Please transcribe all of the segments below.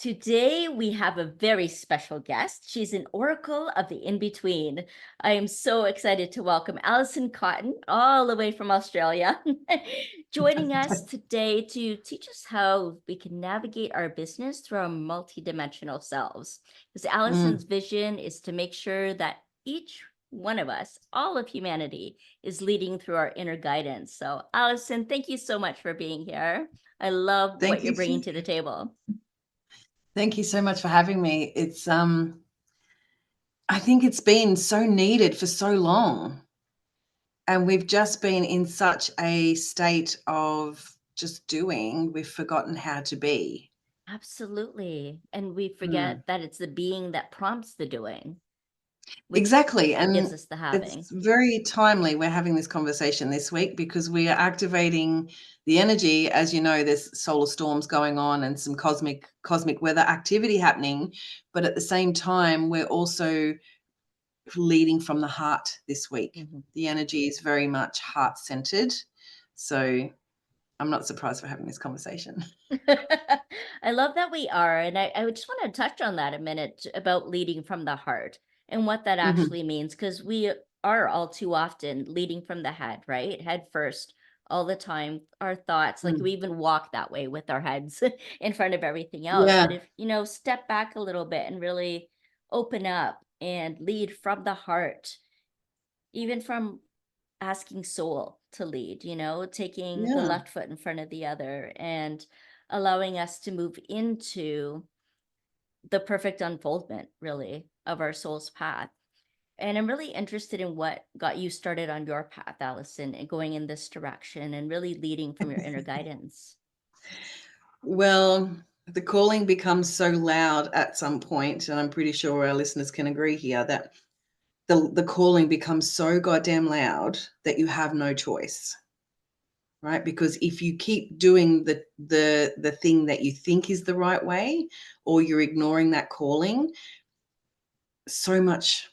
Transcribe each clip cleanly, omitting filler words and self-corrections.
Today, we have a very special guest. She's an oracle of the in-between. I am so excited to welcome Allison Cotton, all the way from Australia, joining us today to teach us how we can navigate our business through our multidimensional selves. Because Allison's vision is to make sure that each one of us, all of humanity, is leading through our inner guidance. So, Allison, thank you so much for being here. I love what you're bringing to the table. Thank you so much for having me. It's I think it's been so needed for so long. And we've just been in such a state of just doing, we've forgotten how to be. Absolutely. And we forget that it's the being that prompts the doing, which Exactly. And gives us the having. it's very timely we're having this conversation this week because we are activating the energy. As you know, there's solar storms going on and some cosmic weather activity happening. But at the same time, we're also leading from the heart this week. The energy is very much heart-centered. So I'm not surprised we're having this conversation. I love that we are. And I just want to touch on that a minute about leading from the heart and what that actually means, because we are all too often leading from the head, right? Head first all the time. Our thoughts, like we even walk that way with our heads in front of everything else. But Yeah. if, step back a little bit and really open up and lead from the heart, even from asking soul to lead, taking the Yeah. left foot in front of the other and allowing us to move into the perfect unfoldment, really, of our soul's path. And I'm really interested in what got you started on your path, Allison, and going in this direction and really leading from your inner guidance. Well, the calling becomes so loud at some point, and I'm pretty sure our listeners can agree here that the calling becomes so goddamn loud that you have no choice. Right? Because if you keep doing the thing that you think is the right way, or you're ignoring that calling, so much,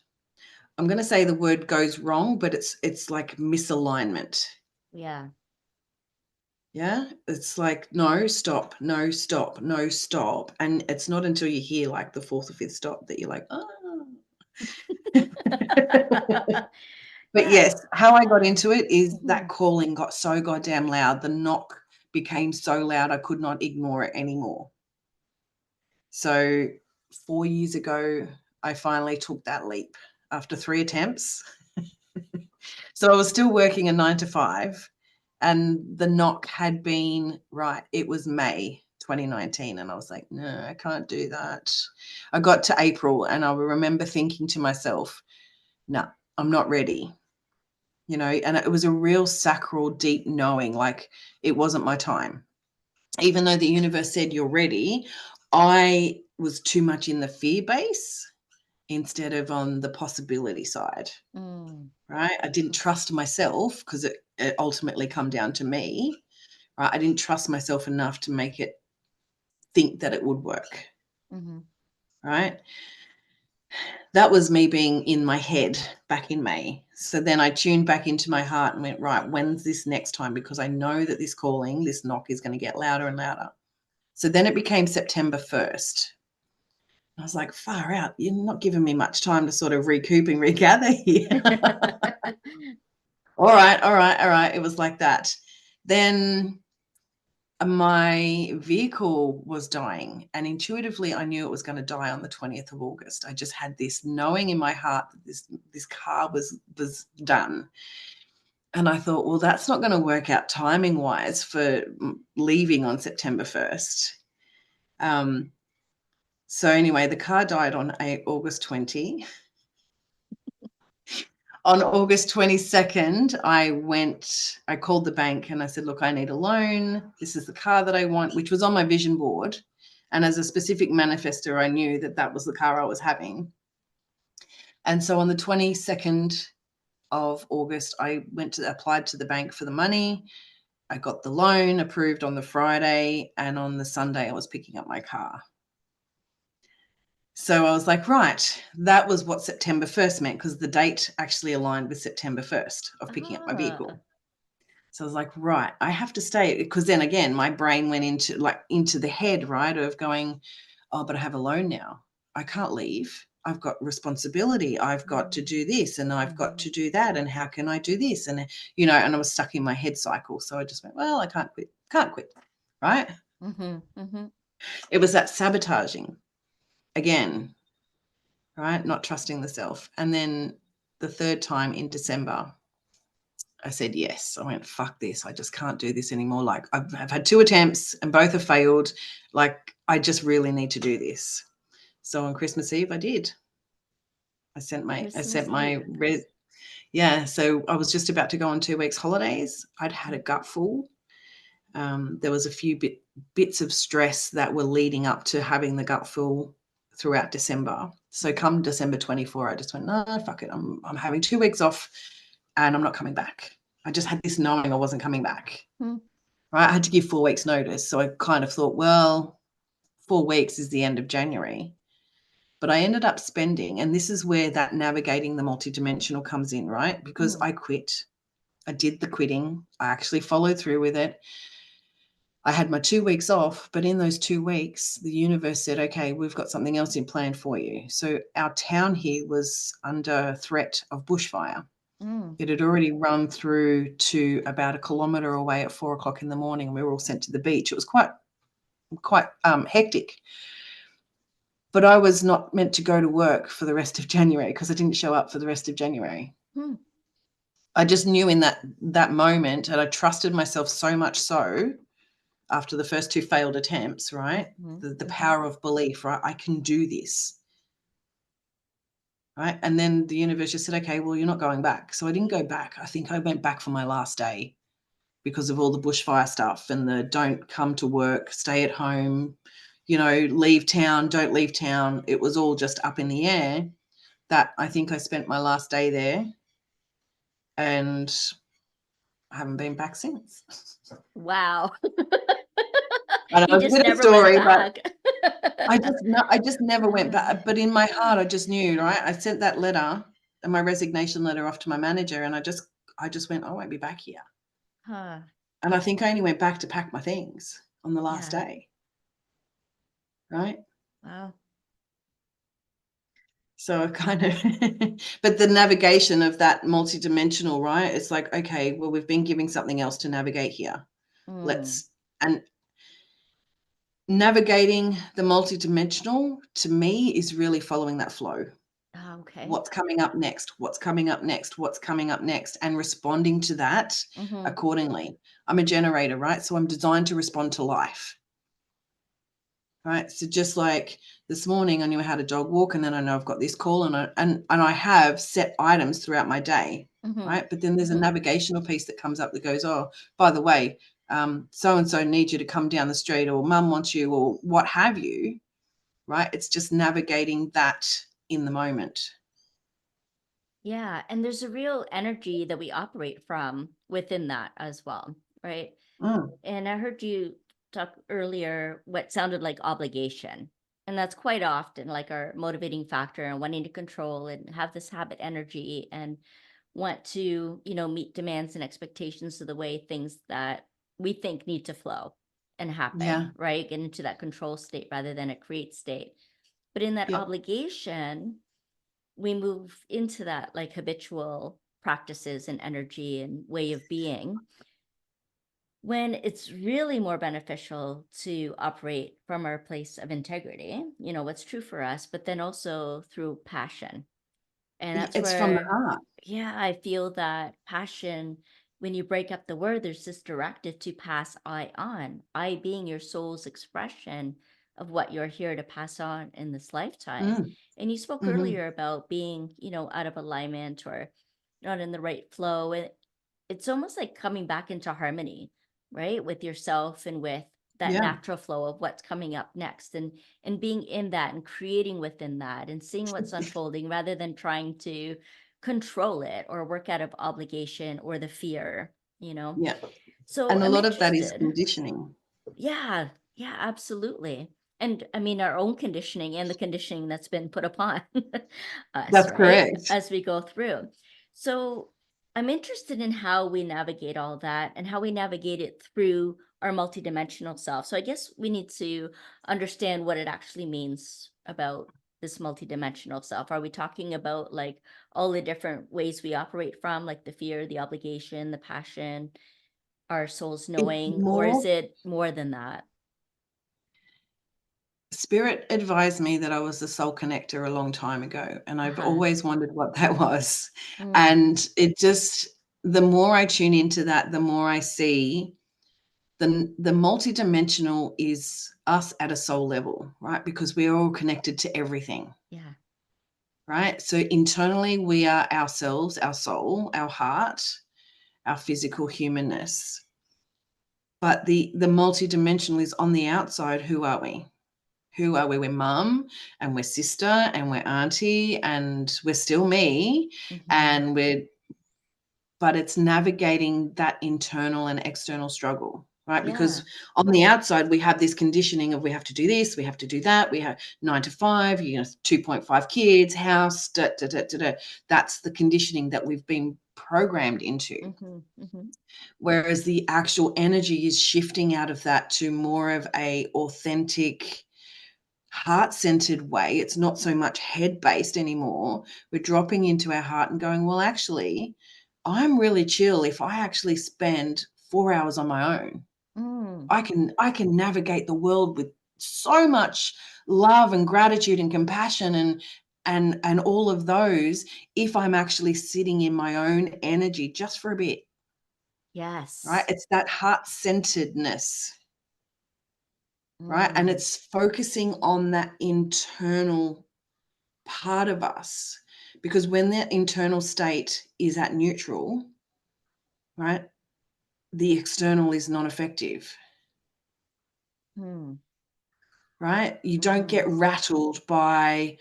I'm going to say the word goes wrong, but it's like misalignment. Yeah. Yeah. It's like, no, stop, no, stop, no, stop. And it's not until you hear like the fourth or fifth stop that you're like, oh. But Yeah. yes, how I got into it is that calling got so goddamn loud. The knock became so loud I could not ignore it anymore. So 4 years ago, I finally took that leap after 3 attempts. So I was still working a 9 to 5, and the knock had been right. It was May 2019, and I was like, no, I can't do that. I got to April, and I remember thinking to myself, no, I'm not ready. And it was a real sacral, deep knowing, like it wasn't my time. Even though the universe said you're ready, I was too much in the fear base instead of on the possibility side. Right? I didn't trust myself because it ultimately come down to me. Right? I didn't trust myself enough to make it think that it would work. Right? That was me being in my head back in May. So then I tuned back into my heart and went, right, when's this next time? Because I know that this calling, this knock is going to get louder and louder. So then it became September 1st. I was like, far out. You're not giving me much time to sort of recoup and regather here. All right. It was like that. Then my vehicle was dying, and intuitively I knew it was going to die on the 20th of August. I just had this knowing in my heart that this car was done. And I thought, well, that's not going to work out timing wise for leaving on September 1st. So anyway, the car died on August 20. On August 22nd, I called the bank and I said, look, I need a loan. This is the car that I want, which was on my vision board. And as a specific manifester, I knew that that was the car I was having. And so on the 22nd of August, I applied to the bank for the money. I got the loan approved on the Friday, and on the Sunday, I was picking up my car. So I was like, right, that was what September 1st meant, because the date actually aligned with September 1st of picking up my vehicle. So I was like, right, I have to stay, because then again, my brain went into the head, right, of going, Oh, but I have a loan now. I can't leave. I've got responsibility. I've got to do this and I've got to do that. And how can I do this? And, and I was stuck in my head cycle. So I just went, well, I can't quit. Right. It was that sabotaging again, right? Not trusting the self. And then the third time in December, I said yes. I went, fuck this. I just can't do this anymore. Like I've had 2 attempts and both have failed. Like I just really need to do this. So on Christmas Eve, I did. So I was just about to go on 2 weeks holidays. I'd had a gutful. There was a few bits of stress that were leading up to having the gutful throughout December. So come December 24, I just went, no, fuck it. I'm having 2 weeks off and I'm not coming back. I just had this knowing I wasn't coming back. Right. I had to give 4 weeks notice. So I kind of thought, well, 4 weeks is the end of January. But I ended up spending, and this is where that navigating the multidimensional comes in, right? Because I quit. I did the quitting. I actually followed through with it. I had my 2 weeks off, but in those 2 weeks, the universe said, okay, we've got something else in plan for you. So our town here was under threat of bushfire. It had already run through to about 1 kilometre away at 4 o'clock in the morning. We were all sent to the beach. It was quite hectic. But I was not meant to go to work for the rest of January because I didn't show up for the rest of January. I just knew in that moment, and I trusted myself so much so after the first 2 failed attempts, right? The power of belief, right? I can do this. Right. And then the universe just said, okay, well, you're not going back. So I didn't go back. I think I went back for my last day because of all the bushfire stuff and the don't come to work, stay at home, leave town, don't leave town. It was all just up in the air. That I think I spent my last day there and I haven't been back since. Wow. I know You it's a just bit of a never went story, back. but I just never went back. But in my heart, I just knew, right? I sent that letter and my resignation letter off to my manager, and I just went, I won't be back here. And I think I only went back to pack my things on the last day. Right? Wow. So I kind of, but the navigation of that multidimensional, right? It's like, okay, well, we've been giving something else to navigate here. And navigating the multidimensional to me is really following that flow. Okay. What's coming up next? What's coming up next? What's coming up next? And responding to that accordingly. I'm a generator, right? So I'm designed to respond to life. Right. So just like this morning, I knew I had a dog walk, and then I know I've got this call, and I have set items throughout my day. Right. But then there's a navigational piece that comes up that goes, oh, by the way, so-and-so needs you to come down the street, or mum wants you, or what have you. Right. It's just navigating that in the moment. Yeah. And there's a real energy that we operate from within that as well. Right. And I heard you talk earlier what sounded like obligation. And that's quite often like our motivating factor and wanting to control and have this habit energy and want to, meet demands and expectations of the way things that we think need to flow and happen, right? Get into that control state rather than a create state. But in that obligation, we move into that like habitual practices and energy and way of being, when it's really more beneficial to operate from our place of integrity, what's true for us, but then also through passion. And that's It's from the where, heart. I feel that passion, when you break up the word, there's this directive to pass I on, I being your soul's expression of what you're here to pass on in this lifetime. And you spoke earlier about being, out of alignment or not in the right flow. And it's almost like coming back into harmony, right, with yourself and with that natural flow of what's coming up next, and being in that and creating within that and seeing what's unfolding rather than trying to control it or work out of obligation or the fear. So And a I'm lot of that is interested. conditioning. Yeah, absolutely. And I mean, our own conditioning and the conditioning that's been put upon us, That's right, correct. as we go through. So I'm interested in how we navigate all that and how we navigate it through our multidimensional self. So I guess we need to understand what it actually means about this multidimensional self. Are we talking about like all the different ways we operate from, like the fear, the obligation, the passion, our soul's It's knowing, or is more it more than that? Spirit advised me that I was the soul connector a long time ago, and I've Uh-huh. always wondered what that was. Mm, And it just the more I tune into that, the more I see the multidimensional is us at a soul level, right? Because we are all connected to everything, yeah. right? So internally, we are ourselves, our soul, our heart, our physical humanness. But the multidimensional is on the outside. Who are we? Who are we? We're mum and we're sister and we're auntie and we're still me. Mm-hmm. And but it's navigating that internal and external struggle, right? Yeah. Because on the outside, we have this conditioning of we have to do this, we have to do that, we have 9 to 5, 2.5 kids, house, da, da, da, da, da. That's the conditioning that we've been programmed into. Mm-hmm. Mm-hmm. Whereas the actual energy is shifting out of that to more of a authentic, heart-centered way. It's not so much head-based anymore. We're dropping into our heart and going, well, actually, I'm really chill if I actually spend 4 hours on my own. Mm. I can navigate the world with so much love and gratitude and compassion and all of those if I'm actually sitting in my own energy just for a bit, right? Yes. It's that heart-centeredness, right? And Mm. it's focusing on that internal part of us, because when that internal state is at neutral, right, the external is non-effective, Mm. right? You don't Mm-hmm. get rattled by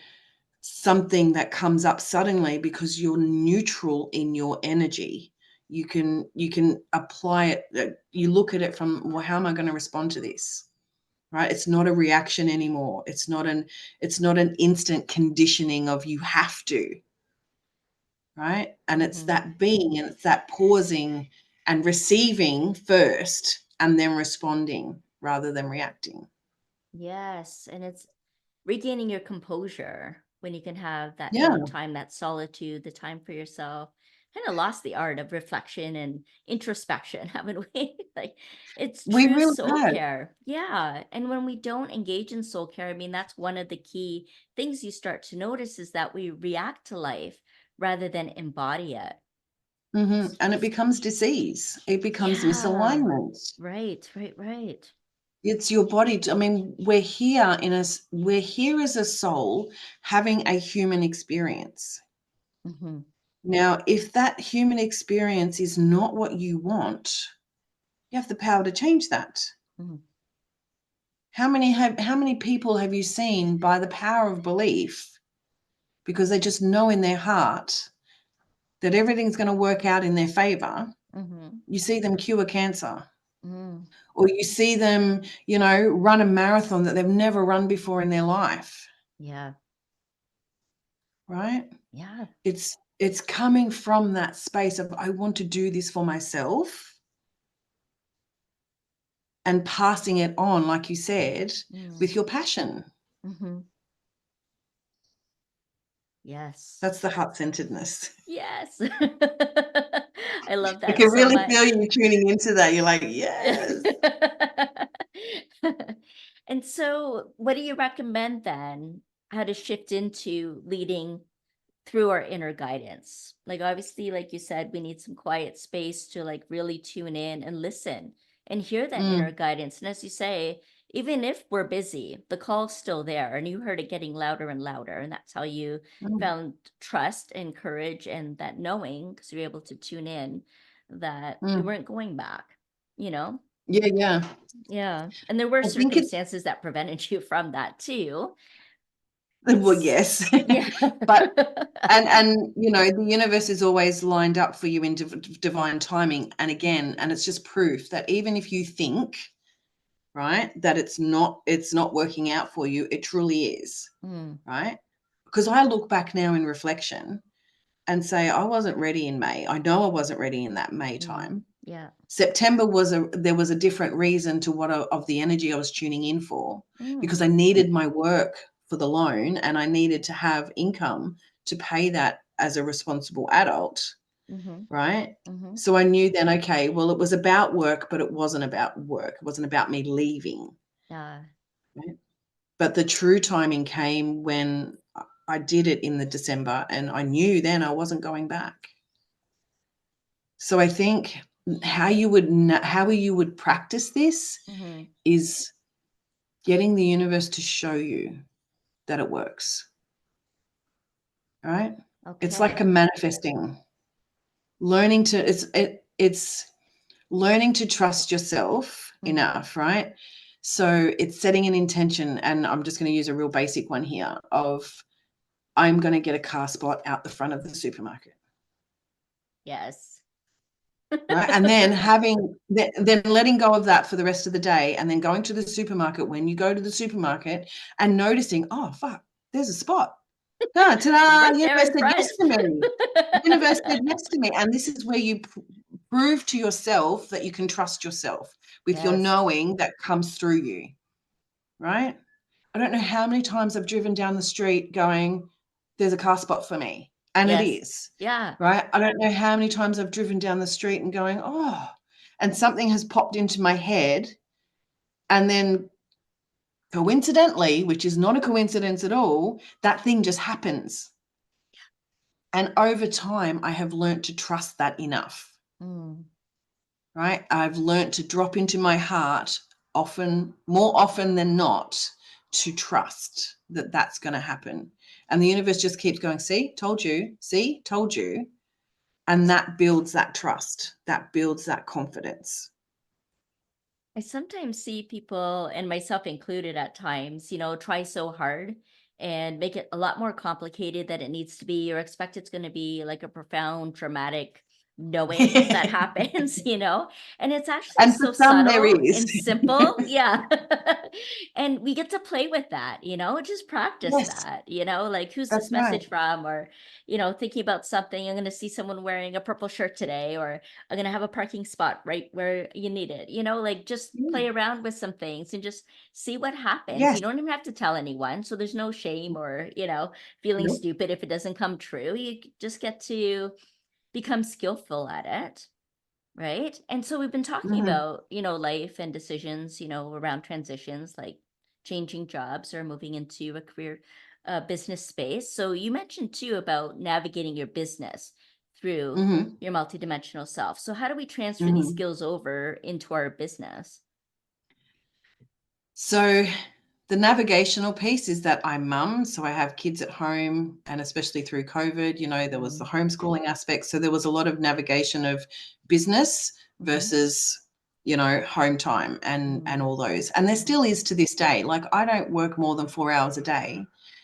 something that comes up suddenly because you're neutral in your energy. You can apply it. You look at it from, well, how am I going to respond to this? Right? It's not a reaction anymore. It's not an instant conditioning of you have to. Right? And it's Mm-hmm. that being and it's that pausing and receiving first and then responding rather than reacting. Yes. And it's regaining your composure when you can have that Yeah, time, that solitude, the time for yourself. Kind of lost the art of reflection and introspection, haven't we? Like it's we true really soul have. care. Yeah. And when we don't engage in soul care, I mean, that's one of the key things you start to notice is that we react to life rather than embody it. And it becomes disease. It becomes Yeah. misalignment. Right, right, right. It's your body. I mean, we're here as a soul having a human experience. Mm-hmm. Now, if that human experience is not what you want, you have the power to change that. Mm-hmm. How many people have you seen by the power of belief, because they just know in their heart that everything's going to work out in their favor? Mm-hmm. You see them cure cancer, Mm. or you see them, run a marathon that they've never run before in their life, Yeah. right? Yeah. It's coming from that space of, I want to do this for myself, and passing it on, like you said, Mm. with your passion. Mm-hmm. Yes. That's the heart-centeredness. Yes. I love I that can so really feel much. you tuning into that. You're like, yes. And so, what do you recommend then? How to shift into leading through our inner guidance? Like, obviously, like you said, we need some quiet space to like really tune in and listen and hear that inner Mm, guidance. And as you say, even if we're busy, the call's still there and you heard it getting louder and louder. And that's how you mm, found trust and courage and that knowing because you're able to tune in that you mm. weren't going back, you know? Yeah, yeah. Yeah. And there were I think it's circumstances that prevented you from that too. well, It's, yes. yeah. But the universe is always lined up for you in divine timing. And again, and it's just proof that even if you think, right, that it's not working out for you, it truly is, Mm, right? Because I look back now in reflection and say, I wasn't ready in May. I know I wasn't ready in that May mm, time. Yeah. September there was a different reason to what of the energy I was tuning in for, because Mm. I needed my work for the loan and I needed to have income to pay that as a responsible adult, Mm-hmm. right? Mm-hmm. So I knew then, okay, well, it was about work, but it wasn't about work. It wasn't about me leaving. Yeah. Right? But the true timing came when I did it in the December, and I knew then I wasn't going back. So I think how you would practice this Mm-hmm. is getting the universe to show you that it works. Right? It's like a Okay. manifesting. Learning to it's learning to trust yourself Mm-hmm. enough, right? So it's setting an intention, and I'm just going to use a real basic one here of I'm going to get a car spot out the front of the supermarket. Yes. Right. And then then letting go of that for the rest of the day, and then going to the supermarket when you go to the supermarket and noticing, oh, fuck, there's a spot. Ah, ta-da, Right there universe in said yes front. to me. Universe said yes to me. And this is where you prove to yourself that you can trust yourself with your Yes. knowing that comes through you. Right. I don't know how many times I've driven down the street going, there's a car spot for me. And it Yes. is. Yeah. Right. I don't know how many times I've driven down the street and going, oh, and something has popped into my head. And then coincidentally, which is not a coincidence at all, that thing just happens. And over time, I have learned to trust that enough. Mm. Right. I've learned to drop into my heart more often than not, to trust that that's going to happen. And the universe just keeps going, see, told you, see, told you. And that builds that trust, that builds that confidence. I sometimes see people, and myself included at times, try so hard and make it a lot more complicated than it needs to be, or expect it's going to be like a profound, dramatic knowing that happens, and it's actually And for so some there subtle is. and simple. Yeah. And we get to play with that, just practice Yes, that, like who's that's this right. message from? Or, thinking about something, I'm going to see someone wearing a purple shirt today, or I'm going to have a parking spot right where you need it, like just Yeah. play around with some things and just see what happens. Yes. You don't even have to tell anyone. So there's no shame or, feeling Nope. stupid if it doesn't come true. You just get to become skillful at it. Right. And so we've been talking Mm-hmm. about, life and decisions, around transitions like changing jobs or moving into a career business space. So you mentioned too about navigating your business through Mm-hmm. your multidimensional self. So how do we transfer these Mm-hmm. skills over into our business? So the navigational piece is that I'm mum, so I have kids at home, and especially through COVID, there was the Mm, homeschooling aspect. So there was a lot of navigation of business mhm, versus, home time and mm, all those. And there mhm, still is to this day. Like I don't work more than 4 hours a day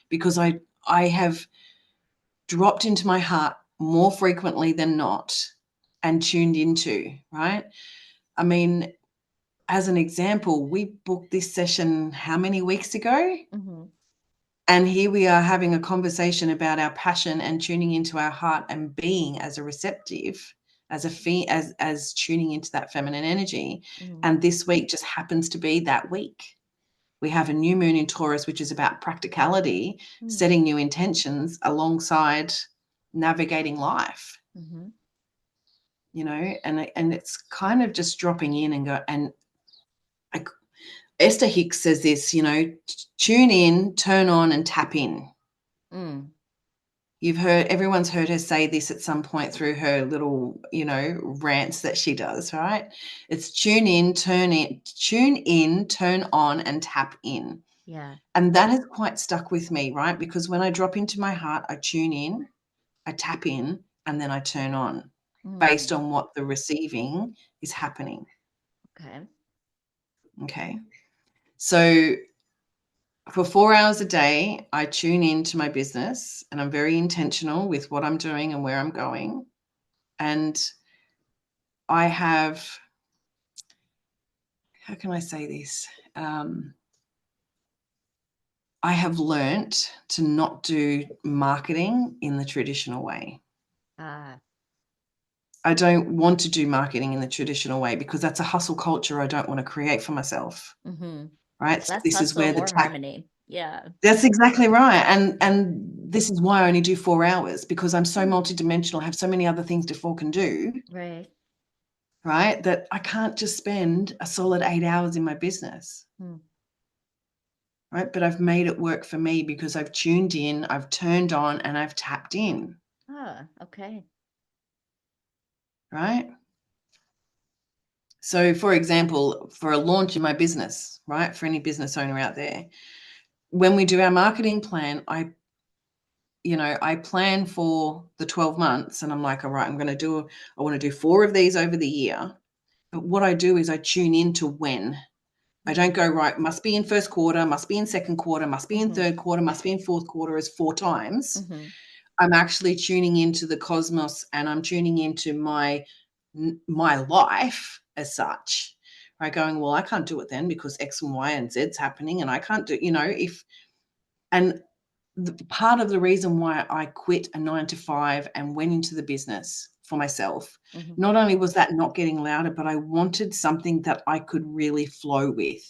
because I have dropped into my heart more frequently than not and tuned into, right? I mean, as an example, we booked this session how many weeks ago? mhm, And here we are having a conversation about our passion and tuning into our heart and being as a receptive, as tuning into that feminine energy. mhm, And this week just happens to be that week. We have a new moon in Taurus, which is about practicality, mm, setting new intentions alongside navigating life, mhm. and it's kind of just dropping in and go. And I, Esther Hicks says this, tune in, turn on, and tap in. Mm, Everyone's heard her say this at some point through her little, rants that she does, right? It's tune in, turn on, and tap in. yeah. And that has quite stuck with me, right? Because when I drop into my heart, I tune in, I tap in, and then I turn on based Mm, on what the receiving is happening. okay. Okay. So for 4 hours a day, I tune into my business and I'm very intentional with what I'm doing and where I'm going. And I have, how can I say this? I have learnt to not do marketing in the traditional way. Ah, I don't want to do marketing in the traditional way because that's a hustle culture I don't want to create for myself, Mm-hmm. right? So Less this is hustle, where the more harmony. Yeah. that's exactly right. And this is why I only do 4 hours, because I'm so multidimensional, I have so many other things to fork and do, Right. right? That I can't just spend a solid 8 hours in my business, Hmm. right? But I've made it work for me because I've tuned in, I've turned on, and I've tapped in, Ah, okay. right? So, for example, for a launch in my business, right? For any business owner out there, when we do our marketing plan, I plan for the 12 months and I'm like, all right, I want to do 4 of these over the year. But what I do is I tune into when. I don't go, right, must be in first quarter, must be in second quarter, must be in Mm-hmm. third quarter, must be in fourth quarter as 4 times. Mm-hmm. I'm actually tuning into the cosmos and I'm tuning into my life as such. Right, going, well, I can't do it then because X and Y and Z's happening, and I can't do, and part of the reason why I quit a 9 to 5 and went into the business for myself, Mm-hmm. not only was that not getting louder, but I wanted something that I could really flow with.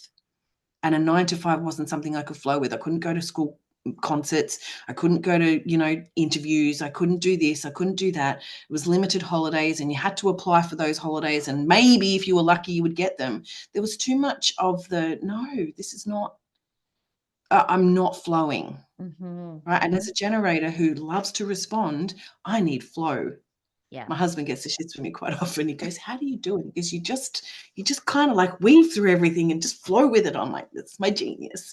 And a 9 to 5 wasn't something I could flow with. I couldn't go to school concerts. I couldn't go to, interviews. I couldn't do this. I couldn't do that. It was limited holidays and you had to apply for those holidays. And maybe if you were lucky, you would get them. There was too much of no, this is not, I'm not flowing. Mm-hmm. Right. And as a generator who loves to respond, I need flow. Yeah. My husband gets the shits with me quite often. He goes, how do you do it? Because you just kind of like weave through everything and just flow with it. I'm like, that's my genius.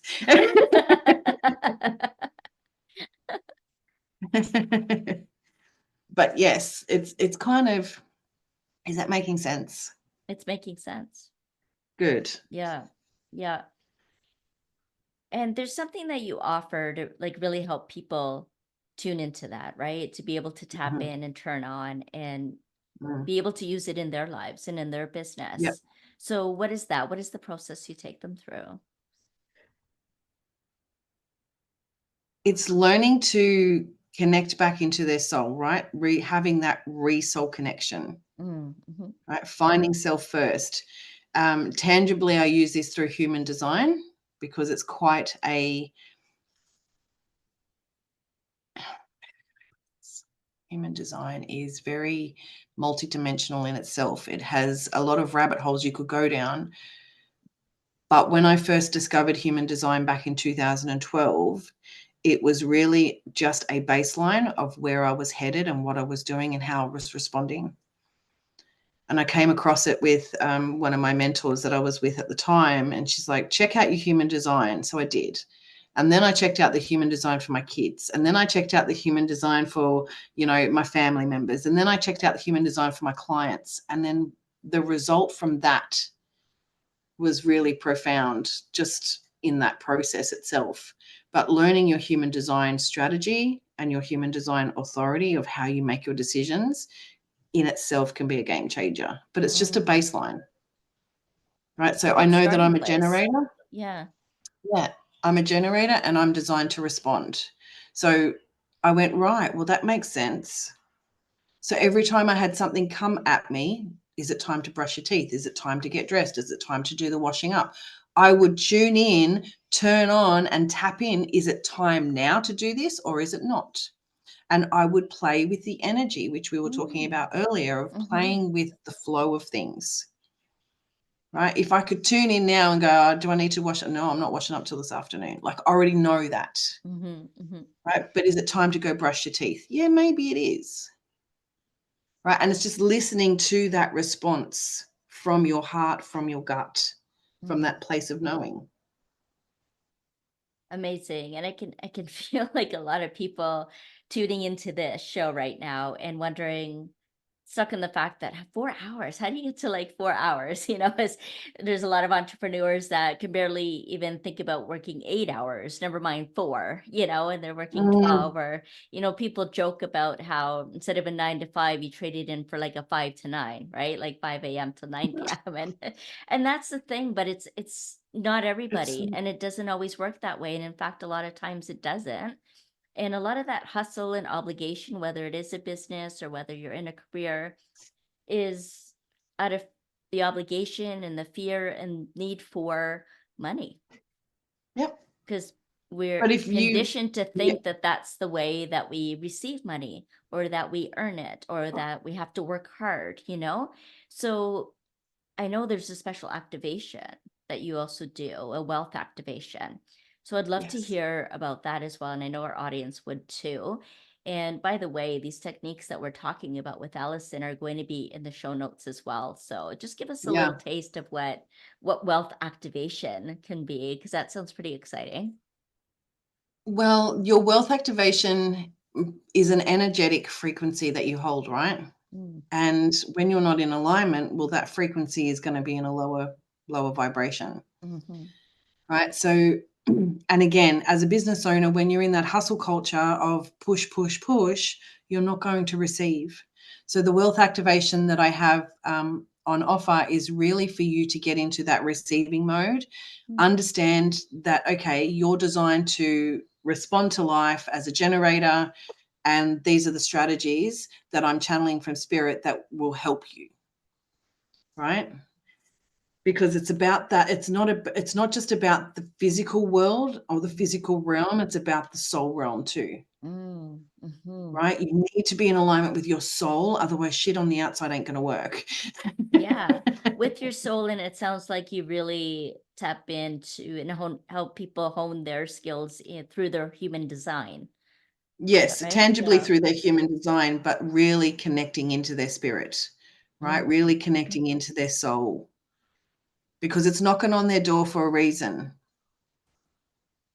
But yes, it's kind of, is that making sense? It's making sense. Good. Yeah. Yeah. And there's something that you offer to like really help people tune into that, right? To be able to tap Mhm. in and turn on and Mm. be able to use it in their lives and in their Yep. business. So what is that? What is the process you take them through? It's learning to connect back into their soul, right? Having that soul connection, Mm-hmm. right? Finding self first. Tangibly, I use this through human design because it's quite a human design is very multidimensional in itself. It has a lot of rabbit holes you could go down. But when I first discovered human design back in 2012, it was really just a baseline of where I was headed and what I was doing and how I was responding. And I came across it with one of my mentors that I was with at the time. And she's like, check out your human design. So I did. And then I checked out the human design for my kids. And then I checked out the human design for, my family members. And then I checked out the human design for my clients. And then the result from that was really profound just in that process itself. But learning your human design strategy and your human design authority of how you make your decisions in itself can be a game changer. But it's just a Mm. baseline, right? It's a So I good know that starting I'm a place. generator. Yeah. Yeah, I'm a generator and I'm designed to respond. So I went, right, well, that makes sense. So every time I had something come at me, is it time to brush your teeth? Is it time to get dressed? Is it time to do the washing up? I would tune in, turn on, and tap in. Is it time now to do this or is it not? And I would play with the energy, which we were talking Mm. about earlier, of Mm-hmm. playing with the flow of things, right? If I could tune in now and go, oh, do I need to wash it? No, I'm not washing up till this afternoon. Like, I already know that, Mm-hmm. Mm-hmm. right? But is it time to go brush your teeth? Yeah, maybe it is. Right. And it's just listening to that response from your heart, from your gut, from Mm-hmm. that place of knowing. Amazing. And I can feel like a lot of people tuning into this show right now and wondering, stuck in the fact that 4 hours, how do you get to like 4 hours? As there's a lot of entrepreneurs that can barely even think about working 8 hours, never mind four, and they're working Mm, 12, or, people joke about how instead of a 9 to 5, you traded in for like a 5 to 9, right? Like 5 a.m. to 9 p.m. And that's the thing, but it's not it's everybody, and it doesn't always work that way. And in fact, a lot of times it doesn't. And a lot of that hustle and obligation, whether it is a business or whether you're in a career, is out of the obligation and the fear and need for money, Yep. because we're But if you, conditioned to yeah, think that that's the way that we receive money, or that we earn it, or that we have to work hard, you know? So I know there's a special activation that you also do, a wealth activation. So I'd love to yes, hear about that as well. And I know our audience would too. And by the way, these techniques that we're talking about with Allison are going to be in the show notes as well. So just give us a little yeah. taste of what wealth activation can be, because that sounds pretty exciting. Well, your wealth activation is an energetic frequency that you hold, right? Mm, And when you're not in alignment, well, that frequency is going to be in a lower vibration, mm-hmm, right? So, and again, as a business owner, when you're in that hustle culture of push, push, push, you're not going to receive. So the wealth activation that I have on offer is really for you to get into that receiving mode. mm, Understand that, okay, you're designed to respond to life as a generator, and these are the strategies that I'm channeling from spirit that will help you, right? Because it's about that. It's not just about the physical world or the physical realm, it's about the soul realm too, mm, mm-hmm. right? You need to be in alignment with your soul, otherwise shit on the outside ain't going to work. Yeah. With your soul, and it sounds like you really tap into and help people hone their skills through their human design. Is that Yes, right? tangibly Yeah. through their human design, but really connecting into their spirit, right? Mm, Really connecting into their soul, because it's knocking on their door for a reason,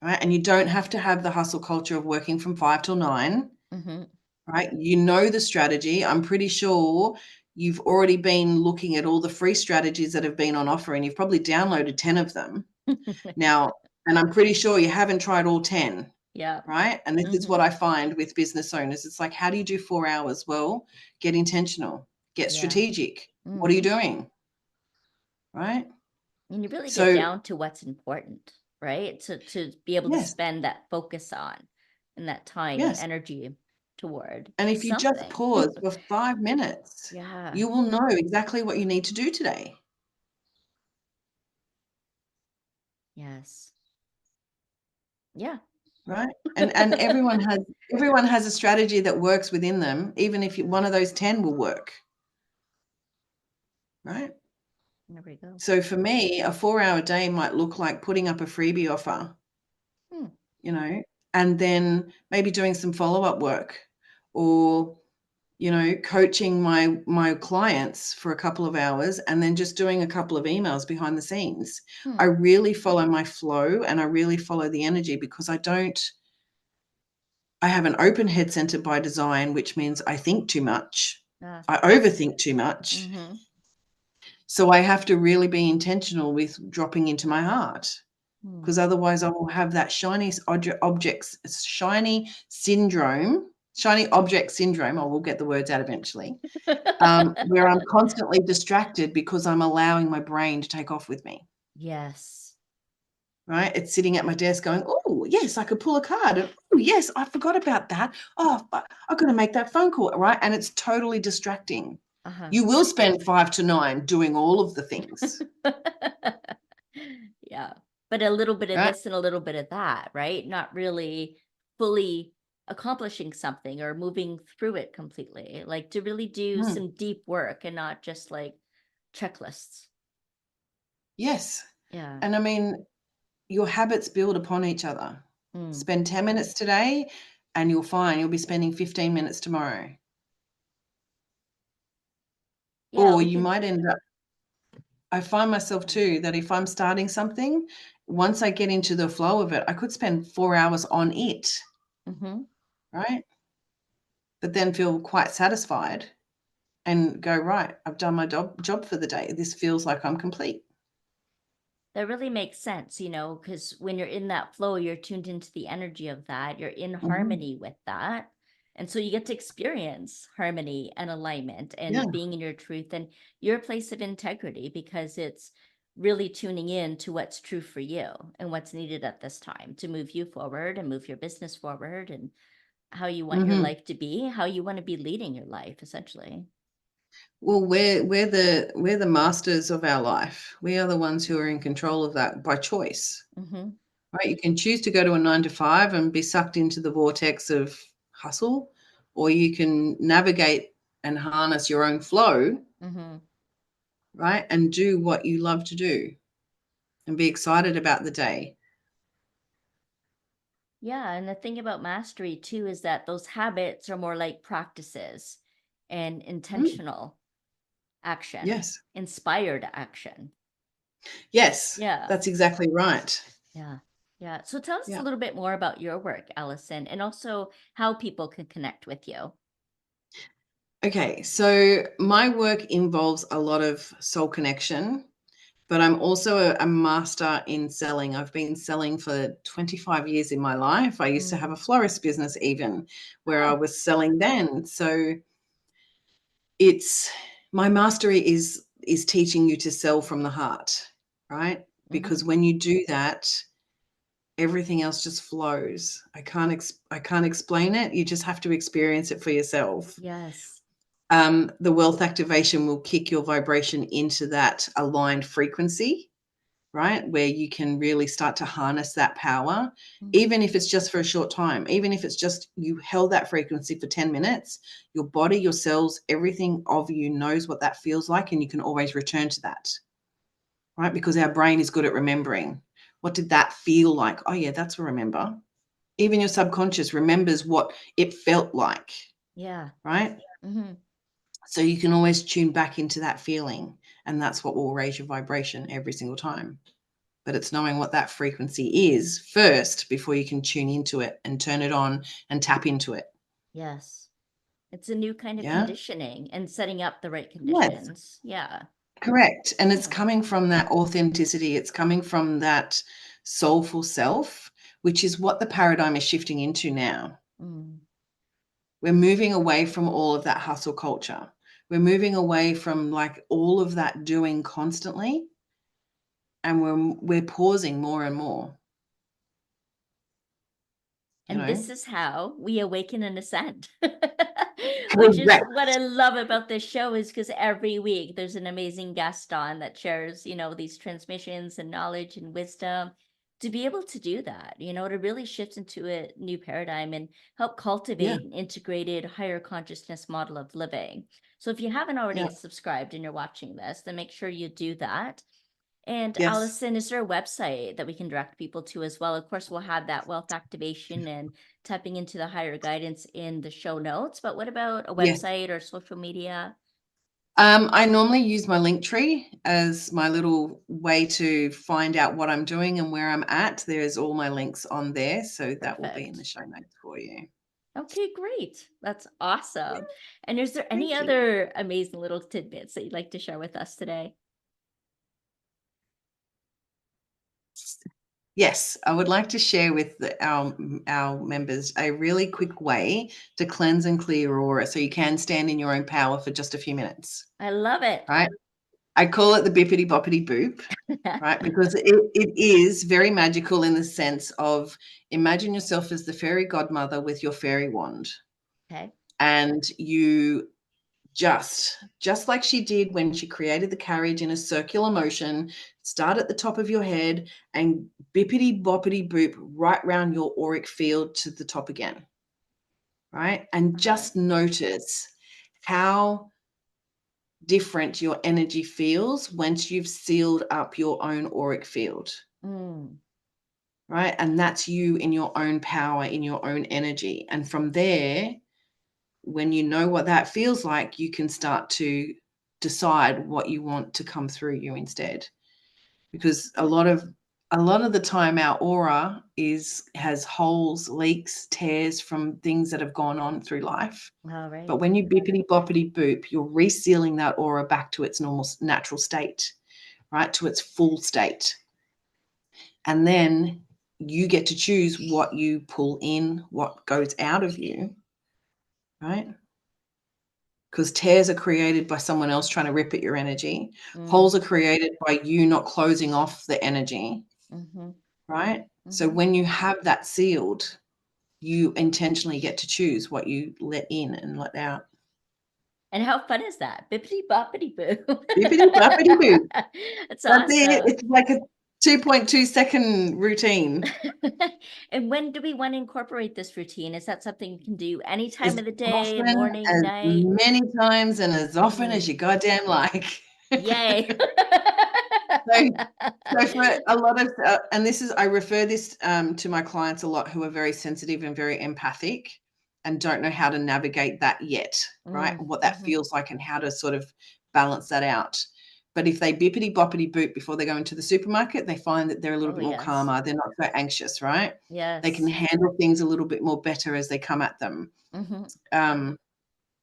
right? And you don't have to have the hustle culture of working from 5 till 9, mm-hmm. right? You know the strategy. I'm pretty sure you've already been looking at all the free strategies that have been on offer, and you've probably downloaded 10 of them now. And I'm pretty sure you haven't tried all 10, Yeah. right? And this is Mm-hmm. what I find with business owners. It's like, how do you do 4 hours? Well, get intentional, get Yeah. strategic. What are you Mm-hmm. doing? Right? And you really get So, down to what's important, right? To be able to yes, spend that focus on and that time and yes. energy toward And if you just something. pause for 5 minutes, Yeah. you will know exactly what you need to do today. Yes. Yeah. Right? And everyone has a strategy that works within them, even if one of those 10 will work, right? There we go. So for me, a 4-hour day might look like putting up a freebie offer, Hmm. you know, and then maybe doing some follow-up work, or, you know, coaching my clients for a couple of hours and then just doing a couple of emails behind the scenes. Hmm. I really follow my flow, and I really follow the energy, because I have an open head center by design, which means I think too much. Ah. I overthink too much. Mm-hmm. So I have to really be intentional with dropping into my heart, Hmm. because otherwise I will have that shiny object syndrome. I will get the words out eventually, where I'm constantly distracted because I'm allowing my brain to take off with me. Yes. Right? It's sitting at my desk going, oh, yes, I could pull a card. And, oh, yes, I forgot about that. Oh, but I've got to make that phone call, right? And it's totally distracting. Uh-huh. You will spend 5 to 9 doing all of the things, Yeah. But a little bit of right? this and a little bit of that, right? Not really fully accomplishing something or moving through it completely. Like to really do Mm, some deep work and not just like checklists. yes. Yeah. And I mean, your habits build upon each other. Mm. Spend 10 minutes today and you'll find you'll be spending 15 minutes tomorrow. Yeah, Or we you can. might end up, I find myself too that if I'm starting something, once I get into the flow of it, I could spend 4 hours on it, Mm-hmm. right? But then feel quite satisfied and go, right, I've done my job for the day. This feels like I'm complete. That really makes sense, because when you're in that flow, you're tuned into the energy of that, you're in Mhm. harmony with that. And so you get to experience harmony and alignment Yeah. and being in your truth and your place of integrity, because it's really tuning in to what's true for you and what's needed at this time to move you forward and move your business forward and how you want your Mhm. life to be, how you want to be leading your life, essentially. Well, we're the masters of our life. We are the ones who are in control of that by choice. Mm-hmm. Right? You can choose to go to a 9 to 5 and be sucked into the vortex of hustle, or you can navigate and harness your own flow, Mm-hmm. right? And do what you love to do and be excited about the day. Yeah, and the thing about mastery too is that those habits are more like practices and Mm, intentional action, yes. inspired action. Yes, Yeah, that's exactly right. yeah, yeah. So tell us a Yeah. little bit more about your work, Allison, and also how people can connect with you. Okay, so my work involves a lot of soul connection, but I'm also a master in selling. I've been selling for 25 years in my life. I used to have a Mm. florist business even where I Oh, was selling then. So it's my mastery is teaching you to sell from the heart, right? mm-hmm. Because when you do that, everything else just flows. I can't explain it. You just have to experience it for yourself. Yes. The wealth activation will kick your vibration into that aligned frequency, right? Where you can really start to harness that power, Mm. even if it's just for a short time, even if it's just you held that frequency for 10 minutes, your body, your cells, everything of you knows what that feels like, and you can always return to that, right? Because our brain is good at remembering. What did that feel like? Oh, yeah, that's a remember. Even your subconscious remembers what it felt like, Yeah. right? Mm-hmm. So you can always tune back into that feeling, and that's what will raise your vibration every single time. But it's knowing what that frequency is first before you can tune into it and turn it on and tap into it. Yes. It's a new kind of Yeah. conditioning and setting up the right Yes. conditions. Yeah. Correct. And it's Yeah. coming from that authenticity. It's coming from that soulful self, which is what the paradigm is shifting into now. Mm. We're moving away from all of that hustle culture. We're moving away from like all of that doing constantly, and we're pausing more and more, you And this know? is how we awaken and ascend. Which is Correct. what I love about this show is because every week there's an amazing guest on that shares, these transmissions and knowledge and wisdom to be able to do that, to really shift into a new paradigm and help Yeah. cultivate an integrated higher consciousness model of living. So if you haven't Yeah. already subscribed and you're watching this, then make sure you do that. And Yes. Allison, is there a website that we can direct people to as well? Of course, we'll have that wealth activation and tapping into the higher guidance in the show notes. But what about a Yes. website or social media? I normally use my link tree as my little way to find out what I'm doing and where I'm at. There's all my links on there, so that will be in the Perfect. show notes for you. Okay, great. That's awesome. And is there any Thank you. other amazing little tidbits that you'd like to share with us today? Yes, I would like to share with our members a really quick way to cleanse and clear your aura so you can stand in your own power for just a few minutes, I love it. right? I call it the bippity boppity boop, right? Because it is very magical in the sense of imagine yourself as the fairy godmother with your fairy wand, Okay. and you just like she did when she created the carriage in a circular motion, start at the top of your head and bippity boppity boop right round your auric field to the top again, right? And Okay. just notice how different your energy feels once you've sealed up your own auric field, Mm, right? And that's you in your own power, in your own energy. And from there, when you know what that feels like, you can start to decide what you want to come through you instead. Because a lot of the time our aura has holes, leaks, tears from things that have gone on through life. all But right. when you bippity boppity boop, you're resealing that aura back to its normal natural state, right? To its full state. And then you get to choose what you pull in, what goes out of you, right? Because tears are created by someone else trying to rip at your energy. Mm, Holes are created by you not closing off the energy, mm-hmm, right? So mm-hmm. when you have that sealed, you intentionally get to choose what you let in and let out. And how fun is that? Bippity boppity boo. Bippity boppity boo. It's That's it. awesome. It's like a 2.2-second routine. And when do we want to incorporate this routine? Is that something you can do any time As of the day, often, morning, as night? many times, and as often as Mm, you goddamn like. yay. So so for a lot of, and this is, I refer this to my clients a lot who are very sensitive and very empathic and don't know how to navigate that yet, right? Mm, And what that mhm. feels like and how to sort of balance that out. But if they bippity boppity boot before they go into the supermarket, they find that they're a little Oh, bit more yes. calmer. They're not so anxious, right? They can Yes. handle things a little bit more better as they come at them. Mhm. Um,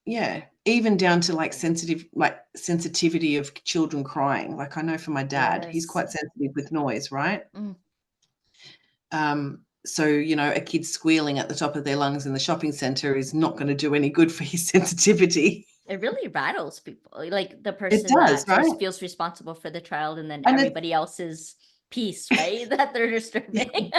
yeah, even down to like sensitivity of children crying. Like I know for my dad, he's Yes. quite sensitive with noise, right? Mm. So, a kid squealing at the top of their lungs in the shopping center is not going to do any good for his sensitivity. It really rattles people, like the It person does, that right? feels responsible for the child and then And it's everybody else's peace, right? That they're disturbing. and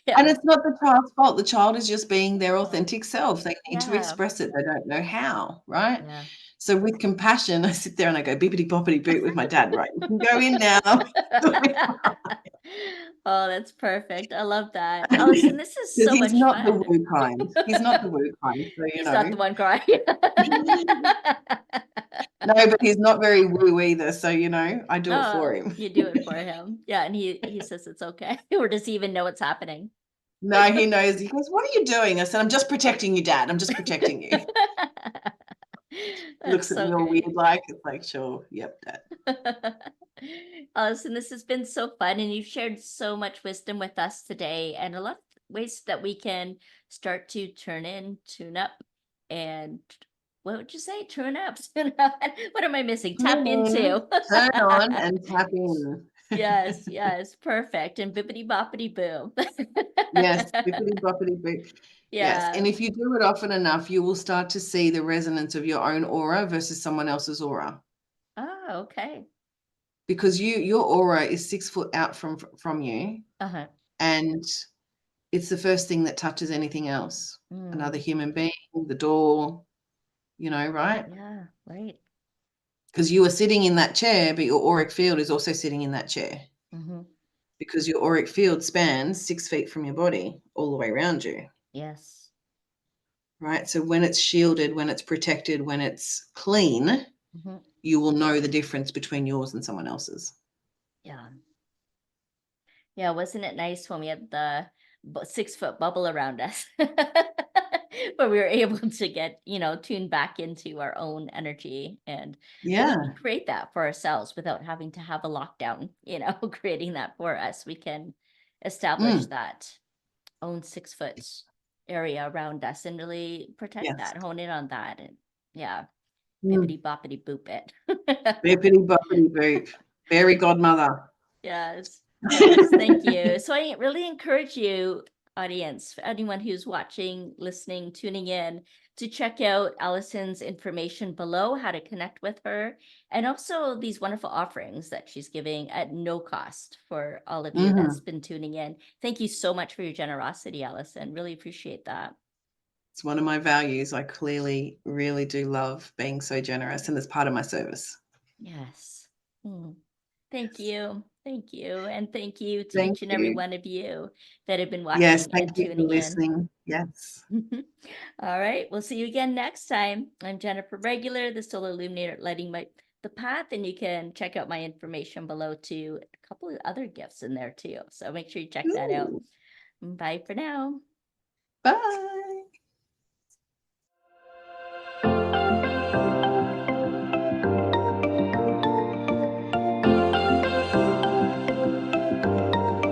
Yeah. it's not the child's fault. The child is just being their Oh, authentic self. They need to yeah. express it. They don't know how, right? Yeah. So with compassion, I sit there and I go bippity boppity boot with my dad, right? You can go in now. Oh, that's perfect. I love that. Allison, this is Because so he's much not the fun. woo kind. He's not the woo kind, so, He's not the one crying. No, but he's not very woo either, so, I do it for Oh, him. you do it for him. Yeah, and he says it's okay. Or does he even know what's happening? No, he knows. He goes, "What are you doing?" I said, "I'm just protecting you, Dad. I'm just protecting you." He That's looks at me so all great. weird like, it's like, "Sure, yep, Dad." Allison, this has been so fun, and you've shared so much wisdom with us today, and a lot of ways that we can start to turn in, tune up, and what would you say? Tune up, tune up. What am I missing? Tap Tune in, into. turn on, and tap in. Yes, yes, perfect. And bippity boppity boom. Yes, bippity boppity boo. Yes, Yeah. and if you do it often enough, you will start to see the resonance of your own aura versus someone else's aura. Oh, okay. Because your aura is 6 foot out from you, Uh-huh. and it's the first thing that touches anything else. Another Mm, human being, the door, right? yeah, right. Because you are sitting in that chair, but your auric field is also sitting in that chair Hmm. because your auric field spans 6 feet from your body all the way around you, Yes. right? So when it's shielded, when it's protected, when it's clean, Hmm. you will know the difference between yours and someone else's. Yeah. Yeah, wasn't it nice when we had the 6 foot bubble around us, where we were able to get, tuned back into our own energy, and we can Yeah. create that for ourselves without having to have a lockdown, creating that for us. We can establish Mm. that own 6 foot area around us and really protect Yes. that, hone in on that, and yeah, Mm. bippity boppity boop it. Bippity boppity boop. Fairy godmother. Yes, yes, thank you. So I really encourage you, audience, for anyone who's watching, listening, tuning in, to check out Allison's information below, how to connect with her, and also these wonderful offerings that she's giving at no cost for all of you that's Mhm. been tuning in. Thank you so much for your generosity, Allison. Really appreciate that. It's one of my values. I clearly really do love being so generous, and it's part of my service. Yes. Mm. Thank Yes. you. Thank you. And thank you to Thank each and every you. one of you that have been Yes, watching thank and you for tuning in. listening. Yes. All right. We'll see you again next time. I'm Jennifer Regular, the Solar Illuminator, lighting the path, and you can check out my information below too. A couple of other gifts in there too. So make sure you check that out. Ooh, Bye for now. bye.